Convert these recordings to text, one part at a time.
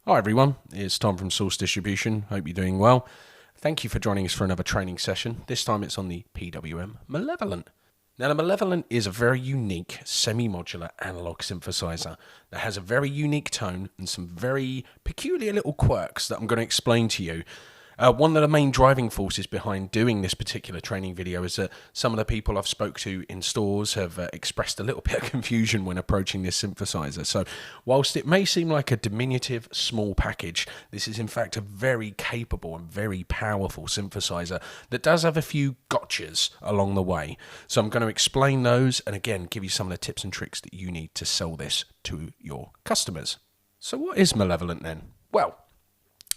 Hi everyone, it's Tom from Source Distribution. Hope you're doing well. Thank you for joining us for another training session. This time it's on the PWM Malevolent. Now the Malevolent is a very unique semi-modular analog synthesizer that has a very unique tone and some very peculiar little quirks that I'm going to explain to you. One of the main driving forces behind doing this particular training video is that some of the people I've spoke to in stores have expressed a little bit of confusion when approaching this synthesizer. So whilst it may seem like a diminutive small package, this is in fact a very capable and very powerful synthesizer that does have a few gotchas along the way. So I'm going to explain those and again give you some of the tips and tricks that you need to sell this to your customers. So what is Malevolent then? Well,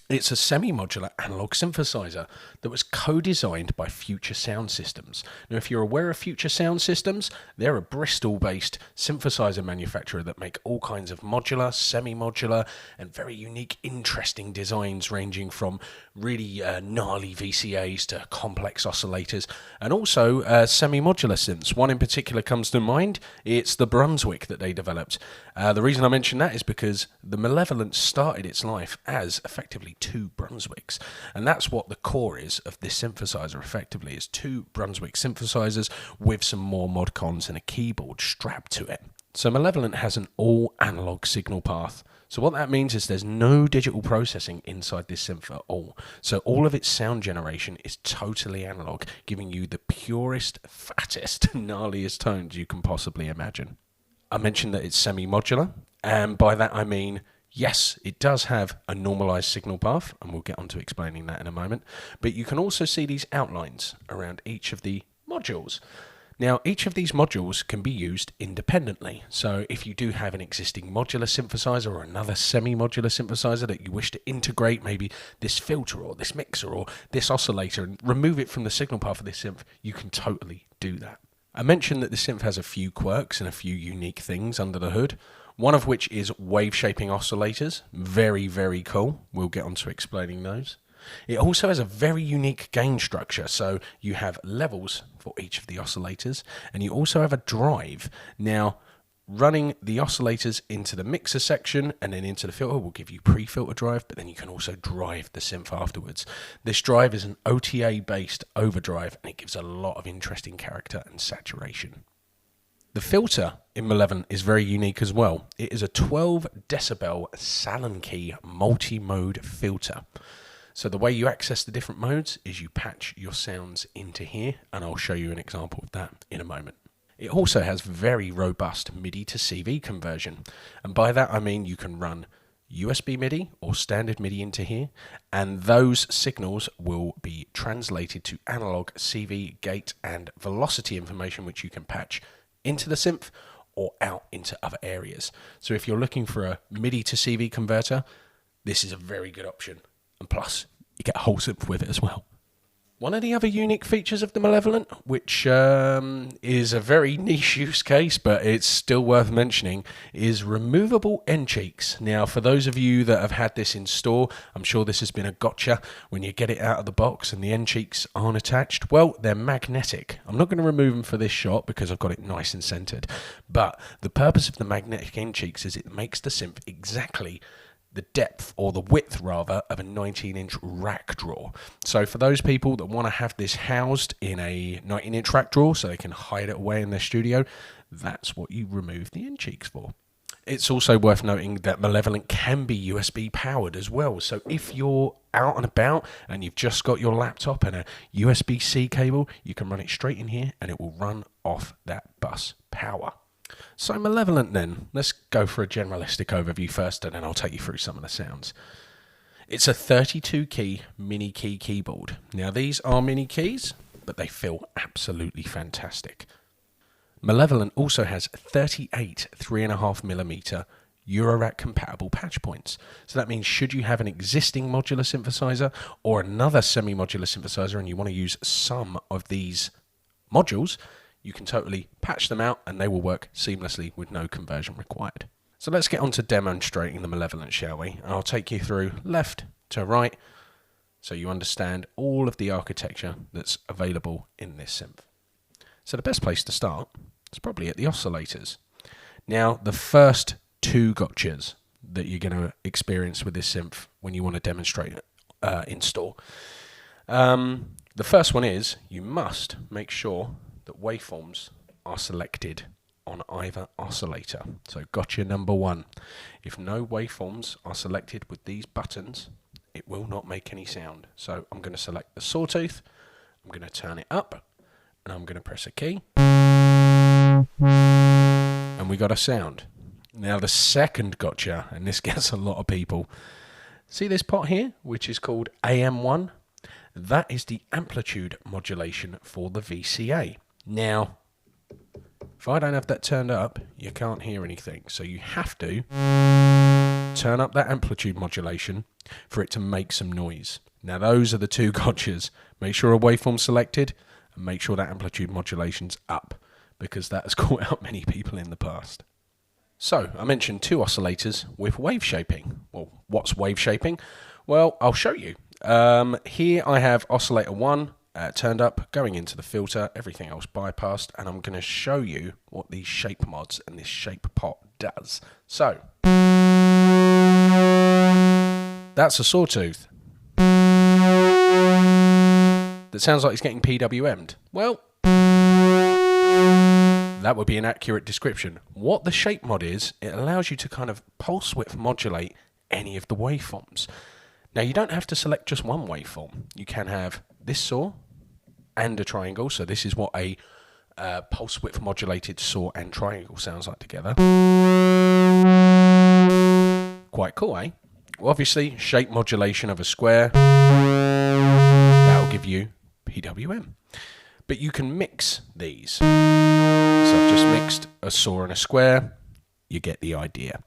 it's a semi-modular analog synthesizer that was co-designed by Future Sound Systems. Now, if you're aware of Future Sound Systems, they're a Bristol-based synthesizer manufacturer that make all kinds of modular, semi-modular, and very unique, interesting designs ranging from really gnarly VCAs to complex oscillators, and also semi-modular synths. One in particular comes to mind. It's the Brunswick that they developed. The reason I mention that is because the Malevolent started its life as effectively two Brunswicks, and that's what the core is of this synthesizer effectively, is two Brunswick synthesizers with some more mod cons and a keyboard strapped to it. So Malevolent has an all analog signal path. So what that means is there's no digital processing inside this synth at all. So all of its sound generation is totally analog, giving you the purest, fattest, gnarliest tones you can possibly imagine. I mentioned that it's semi-modular, and by that I mean yes, it does have a normalized signal path, and we'll get on to explaining that in a moment, but you can also see these outlines around each of the modules. Now, each of these modules can be used independently. So if you do have an existing modular synthesizer or another semi-modular synthesizer that you wish to integrate, maybe this filter or this mixer or this oscillator, and remove it from the signal path of this synth, you can totally do that. I mentioned that the synth has a few quirks and a few unique things under the hood, one of which is wave shaping oscillators. Very, very cool. We'll get on to explaining those. It also has a very unique gain structure, so you have levels for each of the oscillators, and you also have a drive. Now, running the oscillators into the mixer section and then into the filter will give you pre-filter drive, but then you can also drive the synth afterwards. This drive is an OTA-based overdrive, and it gives a lot of interesting character and saturation. The filter in Malevolent is very unique as well. It is a 12 decibel Salon-key multi-mode filter. So the way you access the different modes is you patch your sounds into here, and I'll show you an example of that in a moment. It also has very robust MIDI to CV conversion, and by that I mean you can run USB MIDI or standard MIDI into here, and those signals will be translated to analog CV, gate and velocity information, which you can patch into the synth or out into other areas. So if you're looking for a MIDI to CV converter, this is a very good option. And plus, you get a whole synth with it as well. One of the other unique features of the Malevolent, which is a very niche use case, but it's still worth mentioning, is removable end cheeks. Now, for those of you that have had this in store, I'm sure this has been a gotcha when you get it out of the box and the end cheeks aren't attached. Well, they're magnetic. I'm not going to remove them for this shot because I've got it nice and centered. But the purpose of the magnetic end cheeks is it makes the synth exactly the depth, or the width rather, of a 19-inch rack drawer. So for those people that want to have this housed in a 19-inch rack drawer so they can hide it away in their studio, that's what you remove the end cheeks for. It's also worth noting that Malevolent can be USB powered as well. So if you're out and about and you've just got your laptop and a USB-C cable, you can run it straight in here and it will run off that bus power. So Malevolent then, let's go for a generalistic overview first and then I'll take you through some of the sounds. It's a 32 key mini key keyboard. Now these are mini keys, but they feel absolutely fantastic. Malevolent also has 38 3.5mm Eurorack compatible patch points. So that means should you have an existing modular synthesizer or another semi-modular synthesizer and you want to use some of these modules, you can totally patch them out and they will work seamlessly with no conversion required. So let's get on to demonstrating the Malevolent, shall we? And I'll take you through left to right so you understand all of the architecture that's available in this synth. So the best place to start is probably at the oscillators. Now, the first two gotchas that you're going to experience with this synth when you want to demonstrate it in store. The first one is you must make sure that waveforms are selected on either oscillator. So gotcha number one. If no waveforms are selected with these buttons, it will not make any sound. So I'm going to select the sawtooth, I'm going to turn it up, and I'm going to press a key. And we got a sound. Now the second gotcha, and this gets a lot of people. See this pot here, which is called AM1? That is the amplitude modulation for the VCA. Now, if I don't have that turned up, you can't hear anything. So you have to turn up that amplitude modulation for it to make some noise. Now those are the two gotchas. Make sure a waveform's selected and make sure that amplitude modulation's up, because that has caught out many people in the past. So I mentioned two oscillators with wave shaping. Well, what's wave shaping? Well, I'll show you. Here I have oscillator 1 turned up, going into the filter, everything else bypassed, and I'm going to show you what these shape mods and this shape pot does. So, that's a sawtooth. That sounds like it's getting PWM'd. Well, that would be an accurate description. What the shape mod is, it allows you to kind of pulse width modulate any of the waveforms. Now you don't have to select just one waveform. You can have this saw and a triangle. So this is what a pulse width modulated saw and triangle sounds like together. Quite cool, eh? Well, obviously, shape modulation of a square, that'll give you PWM. But you can mix these. So I've just mixed a saw and a square. You get the idea.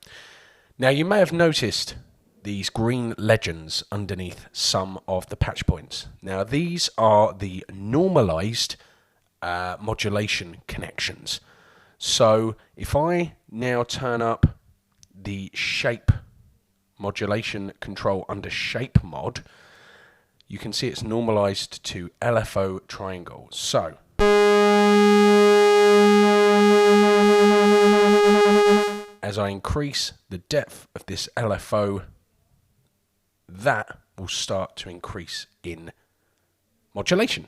Now you may have noticed these green legends underneath some of the patch points. Now these are the normalized modulation connections. So if I now turn up the shape modulation control under shape mod, you can see it's normalized to LFO triangle. So as I increase the depth of this LFO, that will start to increase in modulation.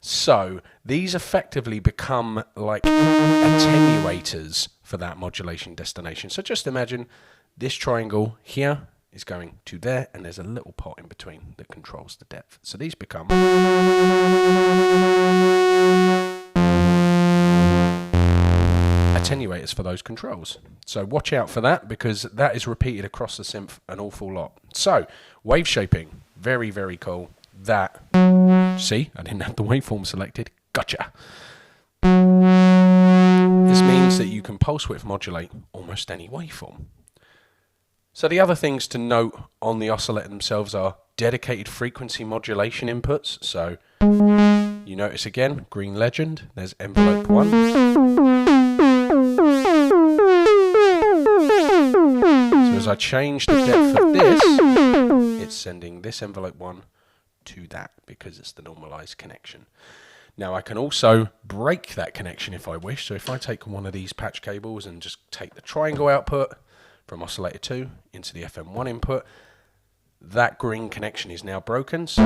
So these effectively become like attenuators for that modulation destination. So just imagine this triangle here is going to there, and there's a little pot in between that controls the depth. So these become attenuators for those controls. So watch out for that, because that is repeated across the synth an awful lot. So wave shaping, very, very cool. That, see, I didn't have the waveform selected. Gotcha. This means that you can pulse width modulate almost any waveform. So the other things to note on the oscillator themselves are dedicated frequency modulation inputs. So you notice again, green legend, there's envelope 1. So as I change the depth of this, it's sending this envelope 1 to that, because it's the normalized connection. Now I can also break that connection if I wish. So if I take one of these patch cables and just take the triangle output from oscillator 2 into the FM1 input, that green connection is now broken. So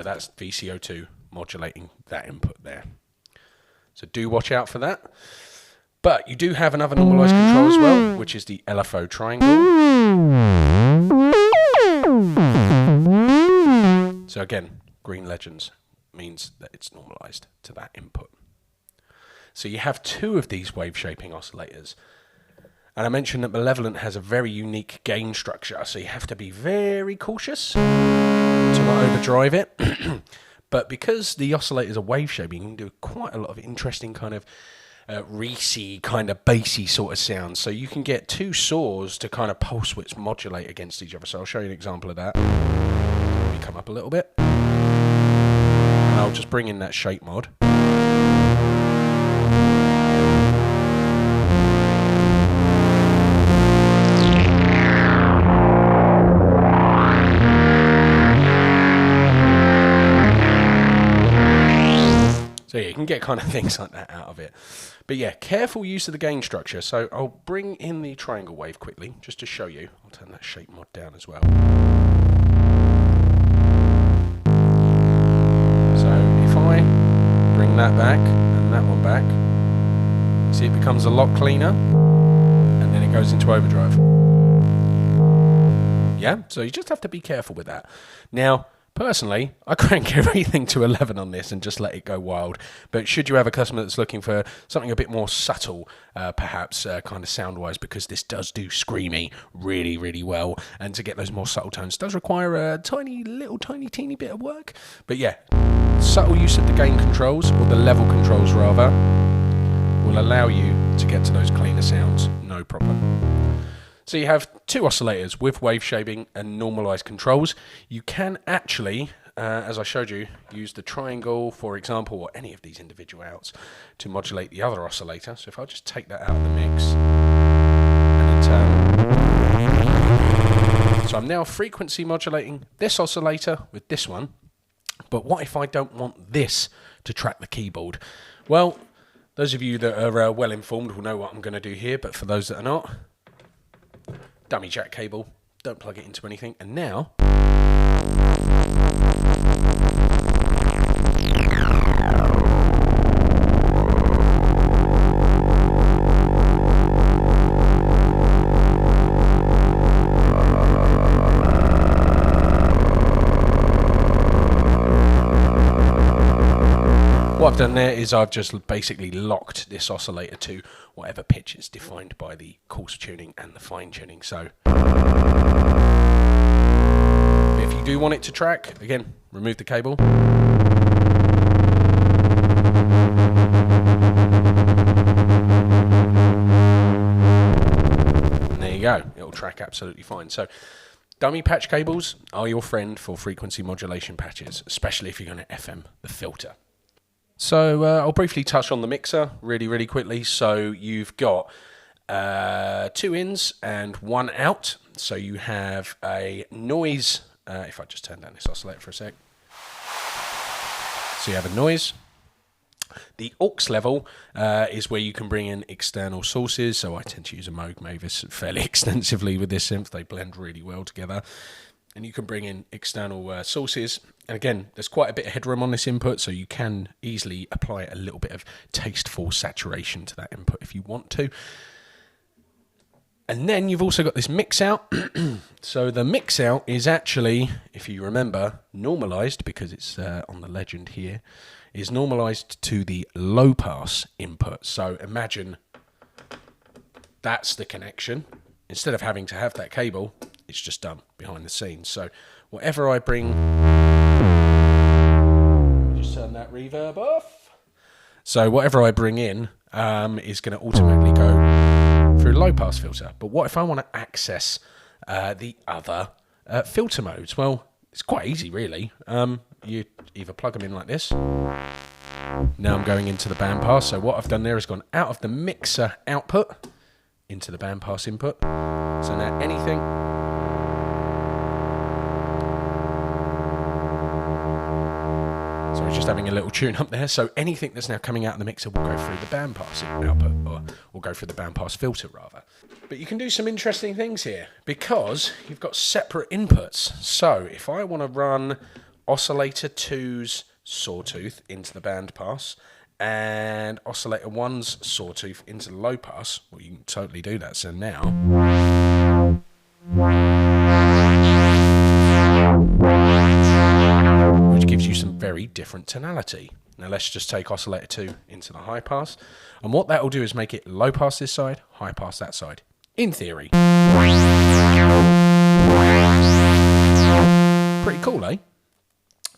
that's VCO2 modulating that input there. So do watch out for that. But you do have another normalized control as well, which is the LFO triangle. So again, green legends means that it's normalized to that input. So you have two of these wave shaping oscillators. And I mentioned that Malevolent has a very unique gain structure, so you have to be very cautious to not overdrive it. But because the oscillators are wave shaping, you can do quite a lot of interesting kind of Reese kind of bassy sort of sounds. So you can get two saws to kind of pulse width modulate against each other. So I'll show you an example of that. Let me come up a little bit. And I'll just bring in that shape mod. So yeah, you can get kind of things like that out of it. But yeah, careful use of the gain structure. So I'll bring in the triangle wave quickly, just to show you. I'll turn that shape mod down as well. So if I bring that back and that one back, see, it becomes a lot cleaner, and then it goes into overdrive. Yeah, so you just have to be careful with that. Now, personally, I crank everything to 11 on this and just let it go wild. But should you have a customer that's looking for something a bit more subtle, perhaps kind of sound-wise, because this does do screamy really, really well, and to get those more subtle tones does require a tiny teeny bit of work. But yeah, subtle use of the gain controls, or the level controls rather, will allow you to get to those cleaner sounds, no problem. So you have two oscillators with wave shaping and normalized controls. You can actually, as I showed you, use the triangle, for example, or any of these individual outs to modulate the other oscillator. So if I just take that out of the mix and then turn. So I'm now frequency modulating this oscillator with this one. But what if I don't want this to track the keyboard? Well, those of you that are well informed will know what I'm going to do here, but for those that are not, dummy jack cable, don't plug it into anything, and now what I've done there is I've just basically locked this oscillator to whatever pitch is defined by the coarse tuning and the fine tuning. So if you do want it to track, again, remove the cable. And there you go, it'll track absolutely fine. So dummy patch cables are your friend for frequency modulation patches, especially if you're going to FM the filter. So I'll briefly touch on the mixer really quickly. So you've got 2 ins and 1 out. So you have a noise, if I just turn down this oscillator for a sec. So you have a noise. The aux level is where you can bring in external sources. So I tend to use a Moog Mavis fairly extensively with this synth. They blend really well together. And you can bring in external sources. And again, there's quite a bit of headroom on this input, so you can easily apply a little bit of tasteful saturation to that input if you want to. And then you've also got this mix out. So the mix out is actually, if you remember, normalized, because it's on the legend here, is normalized to the low pass input. So imagine that's the connection. Instead of having to have that cable, it's just done behind the scenes. So whatever I bring, just turn that reverb off. So whatever I bring in is going to automatically go through low pass filter. But what if I want to access the other filter modes? Well, it's quite easy really. You either plug them in like this. Now I'm going into the bandpass. So what I've done there is gone out of the mixer output into the bandpass input. So now anything So it's just having a little tune up there. So anything that's now coming out of the mixer will go through the bandpass output, or will go through the bandpass filter rather. But you can do some interesting things here because you've got separate inputs. So if I want to run oscillator 2's sawtooth into the bandpass and oscillator 1's sawtooth into the low pass, well, you can totally do that. So now which gives you some very different tonality. Now let's just take oscillator 2 into the high pass, and what that will do is make it low pass this side, high pass that side, in theory. Pretty cool, eh?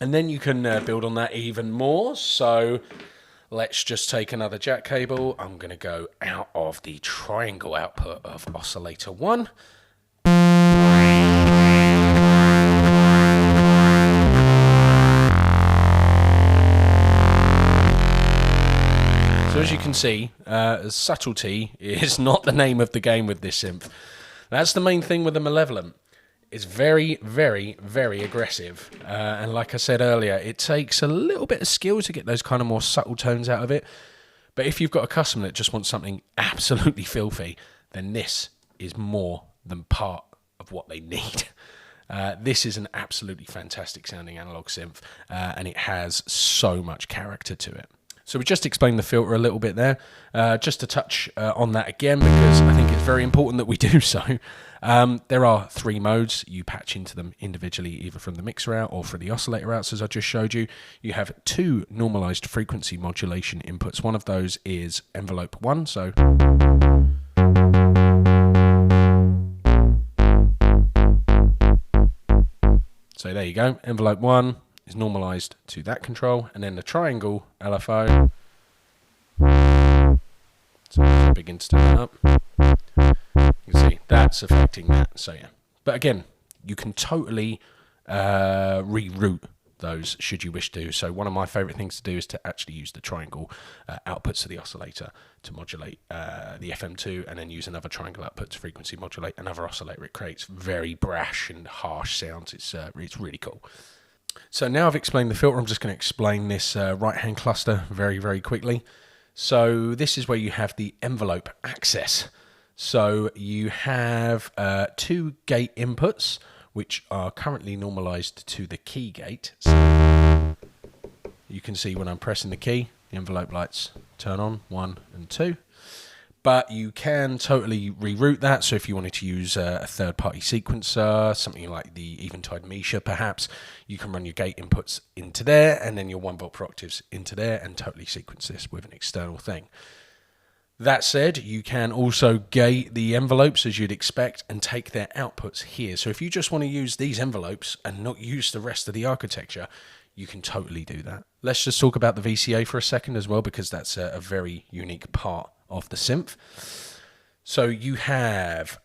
And then you can build on that even more. So let's just take another jack cable. I'm going to go out of the triangle output of oscillator 1. So as you can see, subtlety is not the name of the game with this synth. That's the main thing with the Malevolent. It's very, very, very aggressive. And like I said earlier, it takes a little bit of skill to get those kind of more subtle tones out of it. But if you've got a customer that just wants something absolutely filthy, then this is more than part of what they need. This is an absolutely fantastic sounding analog synth, and it has so much character to it. So we just explained the filter a little bit there, just to touch on that again, because I think it's very important that we do so. There are 3 modes. You patch into them individually, either from the mixer out or from the oscillator outs, as I just showed you. You have 2 normalized frequency modulation inputs. One of those is envelope 1, so there you go. Envelope 1 is normalized to that control, and then the triangle LFO. So if I begin to turn it up, you can see that's affecting that. So yeah, but again, you can totally reroute those should you wish to. So one of my favorite things to do is to actually use the triangle outputs to the oscillator to modulate the FM2, and then use another triangle output to frequency modulate another oscillator. It creates very brash and harsh sounds. It's really cool. So now I've explained the filter, I'm just going to explain this right-hand cluster very, very quickly. So this is where you have the envelope access. So you have 2 gate inputs, which are currently normalized to the key gate. So you can see when I'm pressing the key, the envelope lights turn on, 1 and 2. But you can totally reroute that. So if you wanted to use a third-party sequencer, something like the Eventide Misha perhaps, you can run your gate inputs into there, and then your 1 volt per octaves into there, and totally sequence this with an external thing. That said, you can also gate the envelopes as you'd expect and take their outputs here. So if you just want to use these envelopes and not use the rest of the architecture, you can totally do that. Let's just talk about the VCA for a second as well, because that's a very unique part of the synth. So you have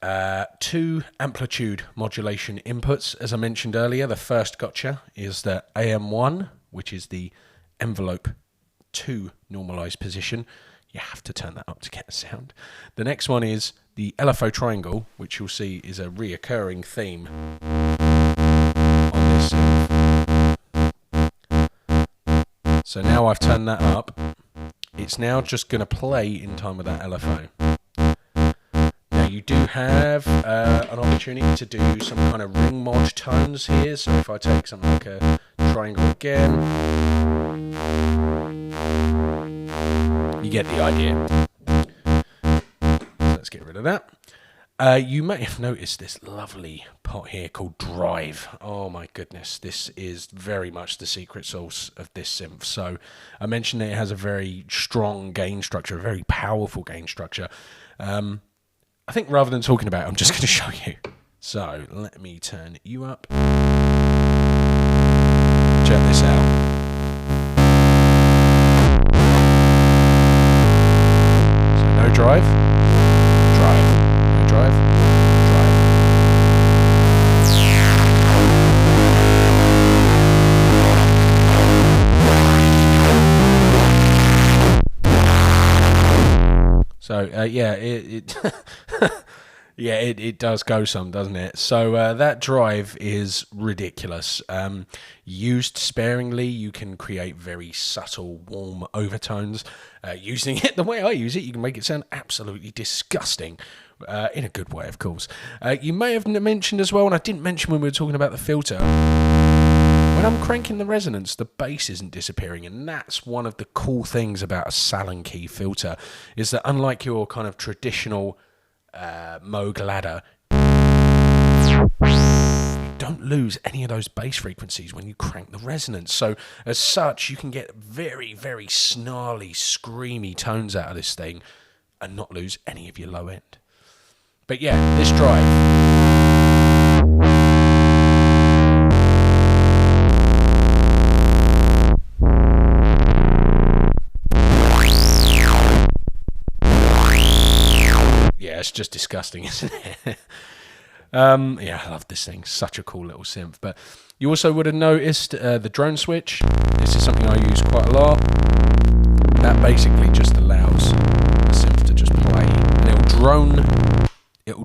2 amplitude modulation inputs, as I mentioned earlier. The first gotcha is the AM1, which is the envelope 2 normalized position. You have to turn that up to get a sound. The next one is the LFO triangle, which you'll see is a reoccurring theme on this synth. So now I've turned that up. It's now just going to play in time with that LFO. Now you do have an opportunity to do some kind of ring mod tones here. So if I take something like a triangle again, you get the idea. So let's get rid of that. You may have noticed this lovely pot here called Drive. Oh my goodness, this is very much the secret sauce of this synth. So I mentioned that it has a very strong gain structure, a very powerful gain structure. I think rather than talking about it, I'm just going to show you. So let me turn you up. Check this out. Drive, drive, no drive, drive. So yeah, it yeah, it does go some, doesn't it? So that drive is ridiculous. Used sparingly, you can create very subtle, warm overtones. Using it the way I use it, you can make it sound absolutely disgusting. In a good way, of course. You may have mentioned as well, and I didn't mention when we were talking about the filter, when I'm cranking the resonance, the bass isn't disappearing, and that's one of the cool things about a Salon key filter, is that unlike your kind of traditional Moog ladder, you don't lose any of those bass frequencies when you crank the resonance. So as such, you can get very, very snarly, screamy tones out of this thing and not lose any of your low end. But yeah, this drive, yeah, it's just disgusting, isn't it? Yeah, I love this thing. Such a cool little synth. But you also would have noticed the drone switch. This is something I use quite a lot. That basically just allows the synth to just play, and it'll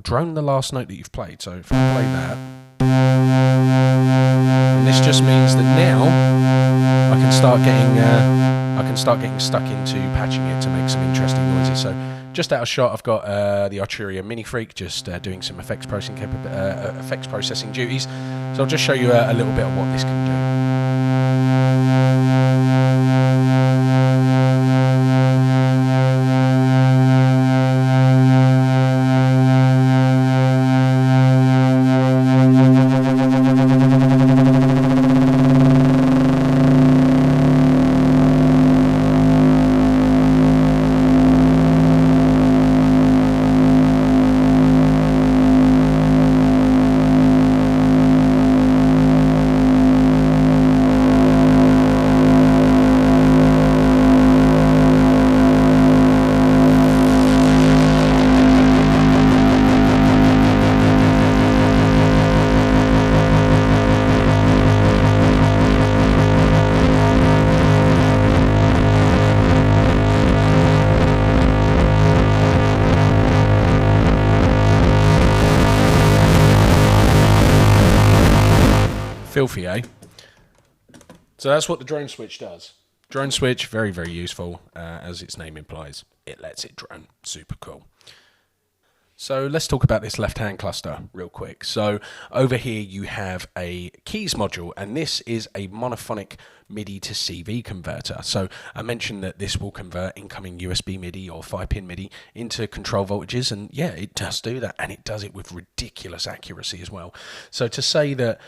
drone the last note that you've played. So if I play that, and this just means that now I can start getting I can start getting stuck into patching it to make some interesting noises. So just out of shot, I've got the Arturia Mini Freak just doing some effects processing duties. So I'll just show you a little bit of what this can do. Filthy, eh? So that's what the drone switch does. Drone switch, very, very useful, as its name implies. It lets it drone. Super cool. So let's talk about this left-hand cluster real quick. So over here you have a keys module, and this is a monophonic MIDI to CV converter. So I mentioned that this will convert incoming USB MIDI or 5-pin MIDI into control voltages, and yeah, it does do that, and it does it with ridiculous accuracy as well. So to say that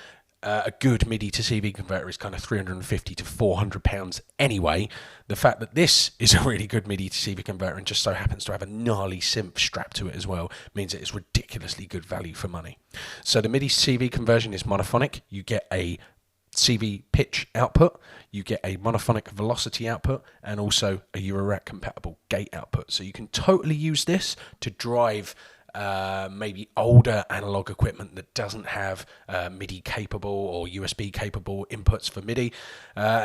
a good MIDI to CV converter is kind of 350 to 400 pounds anyway. The fact that this is a really good MIDI to CV converter and just so happens to have a gnarly synth strapped to it as well means it is ridiculously good value for money. So the MIDI to CV conversion is monophonic. You get a CV pitch output, you get a monophonic velocity output, and also a Eurorack compatible gate output. So you can totally use this to drive maybe older analog equipment that doesn't have MIDI capable or USB capable inputs for MIDI.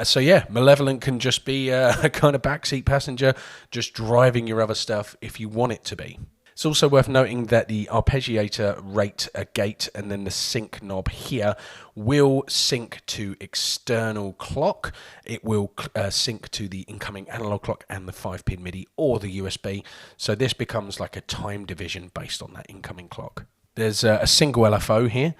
So yeah, Malevolent can just be a kind of backseat passenger, just driving your other stuff if you want it to be. It's also worth noting that the arpeggiator rate gate and then the sync knob here will sync to external clock. It will sync to the incoming analog clock and the 5-pin MIDI or the USB. So this becomes like a time division based on that incoming clock. There's a single LFO here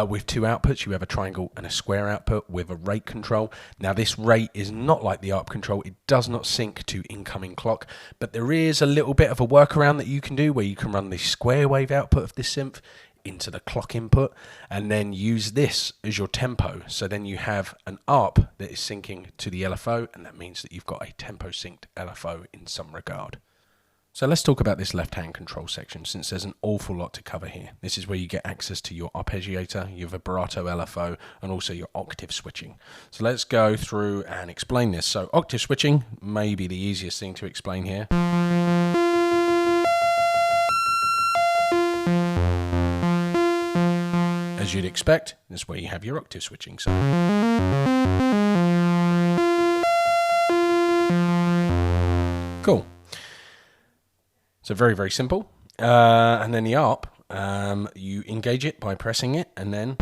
with two outputs. You have a triangle and a square output with a rate control. Now this rate is not like the ARP control. It does not sync to incoming clock, but there is a little bit of a workaround that you can do where you can run the square wave output of this synth into the clock input and then use this as your tempo. So then you have an ARP that is syncing to the LFO, and that means that you've got a tempo synced LFO in some regard. So let's talk about this left-hand control section, since there's an awful lot to cover here. This is where you get access to your arpeggiator, your vibrato LFO, and also your octave switching. So let's go through and explain this. So octave switching may be the easiest thing to explain here. As you'd expect, this is where you have your octave switching. So cool. So very, very simple. And then the ARP, you engage it by pressing it, and then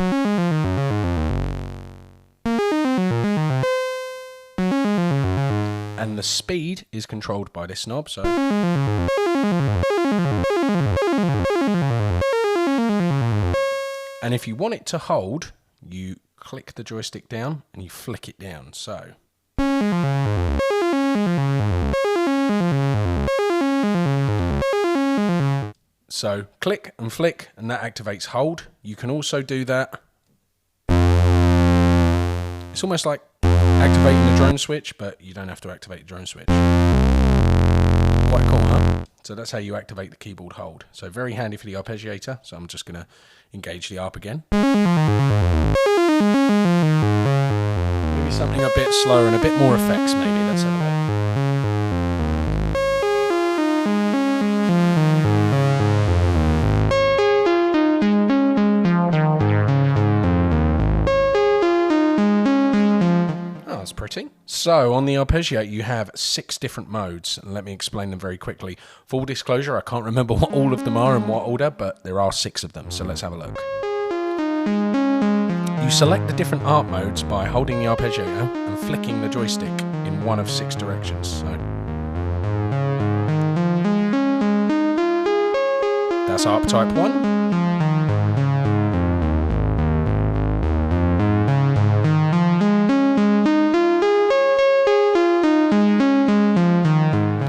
and the speed is controlled by this knob. So and if you want it to hold, you click the joystick down and you flick it down. So click and flick, and that activates hold. You can also do that. It's almost like activating the drone switch, but you don't have to activate the drone switch. Quite cool, huh? So that's how you activate the keyboard hold. So very handy for the arpeggiator. So I'm just going to engage the ARP again. Maybe something a bit slower and a bit more effects, maybe. Let's have a look. Pretty. So on the arpeggiator you have 6 different modes, and let me explain them very quickly. Full disclosure, I can't remember what all of them are in what order, but there are 6 of them, so let's have a look. You select the different ARP modes by holding the arpeggiator and flicking the joystick in in one of 6 directions. So that's ARP type 1.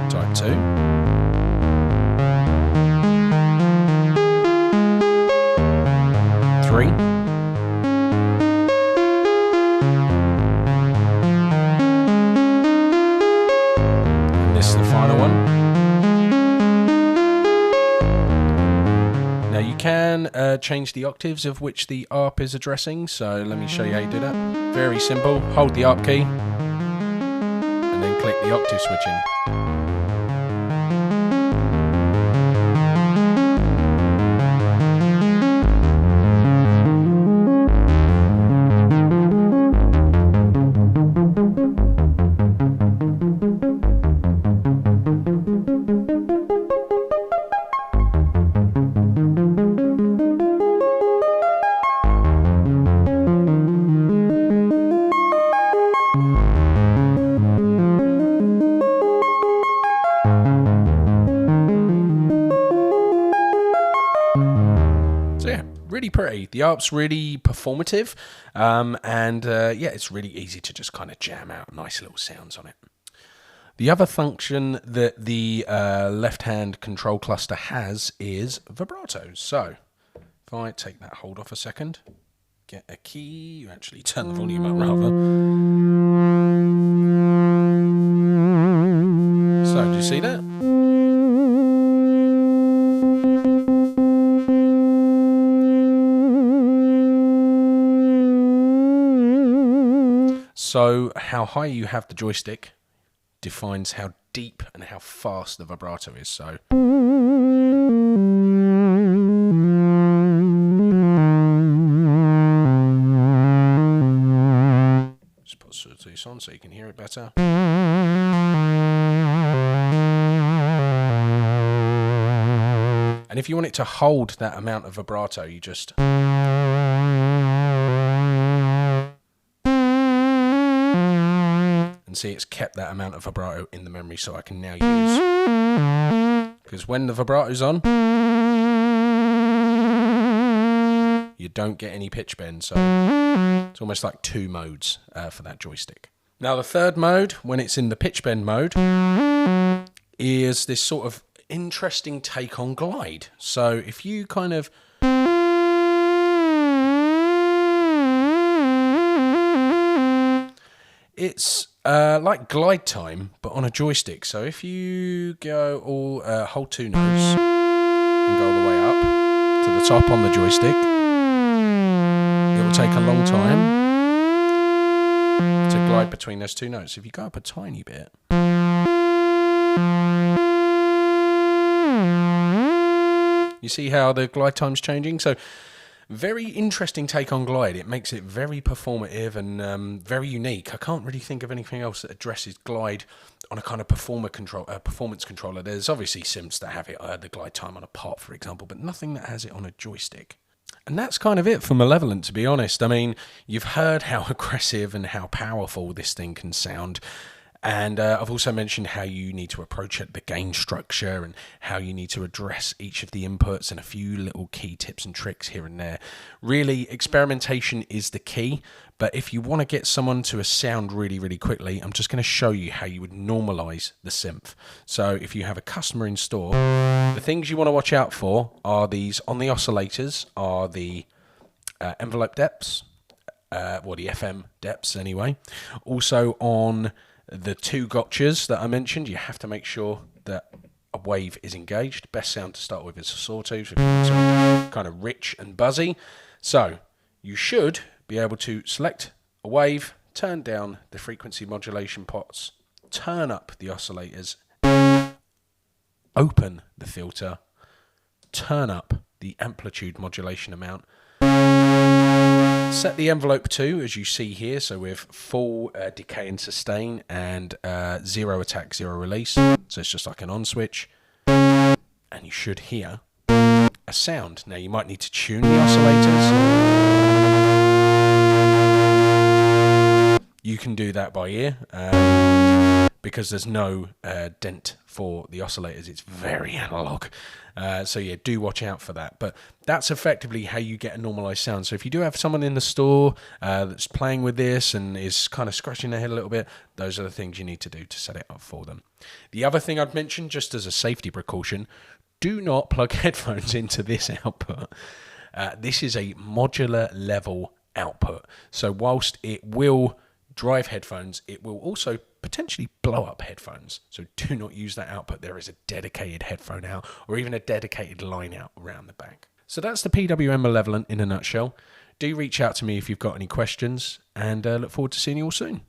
Type 2. And this is the final one. Now you can change the octaves of which the ARP is addressing, so let me show you how you do that. Very simple. Hold the ARP key and then click the octave switching. So yeah, really pretty. The ARP's really performative, and yeah, it's really easy to just kind of jam out nice little sounds on it. The other function that the left-hand control cluster has is vibrato. So if I take that hold off a second, get a key, actually turn the volume up rather. So do you see that? So how high you have the joystick defines how deep and how fast the vibrato is. So just put this on so you can hear it better. And if you want it to hold that amount of vibrato, you just and see it's kept that amount of vibrato in the memory, so I can now use, because when the vibrato's on you don't get any pitch bend, so it's almost like 2 modes for that joystick. Now the third mode, when it's in the pitch bend mode, is this sort of interesting take on glide. So if you kind of it's like glide time, but on a joystick. So if you go all hold 2 notes and go all the way up to the top on the joystick, it will take a long time to glide between those 2 notes. If you go up a tiny bit, you see how the glide time's changing? So very interesting take on glide. It makes it very performative and very unique. I can't really think of anything else that addresses glide on a kind of performance controller. There's obviously synths that have it, the glide time on a pot, for example, but nothing that has it on a joystick. And that's kind of it for Malevolent, to be honest. I mean, you've heard how aggressive and how powerful this thing can sound. And I've also mentioned how you need to approach it, the gain structure, and how you need to address each of the inputs, and a few little key tips and tricks here and there. Really, experimentation is the key, but if you want to get someone to a sound really, really quickly, I'm just going to show you how you would normalize the synth. So if you have a customer in store, the things you want to watch out for are these, on the oscillators, are the envelope depths, well, the FM depths anyway. Also on the 2 gotchas that I mentioned, you have to make sure that a wave is engaged. Best sound to start with is a sawtooth, kind of rich and buzzy. So you should be able to select a wave, turn down the frequency modulation pots, turn up the oscillators, open the filter, turn up the amplitude modulation amount, set the envelope to, as you see here, so with full decay and sustain, and 0 attack, 0 release. So it's just like an on switch. And you should hear a sound. Now you might need to tune the oscillators. you can do that by ear because there's no dent for the oscillators. It's very analog. So yeah, do watch out for that. But that's effectively how you get a normalized sound. So if you do have someone in the store that's playing with this and is kind of scratching their head a little bit, those are the things you need to do to set it up for them. The other thing I'd mention, just as a safety precaution, do not plug headphones into this output. This is a modular level output. So whilst it will drive headphones, it will also potentially blow up headphones. So do not use that output. There is a dedicated headphone out or even a dedicated line out around the back. So that's the PWM Malevolent in a nutshell. Do reach out to me if you've got any questions, and look forward to seeing you all soon.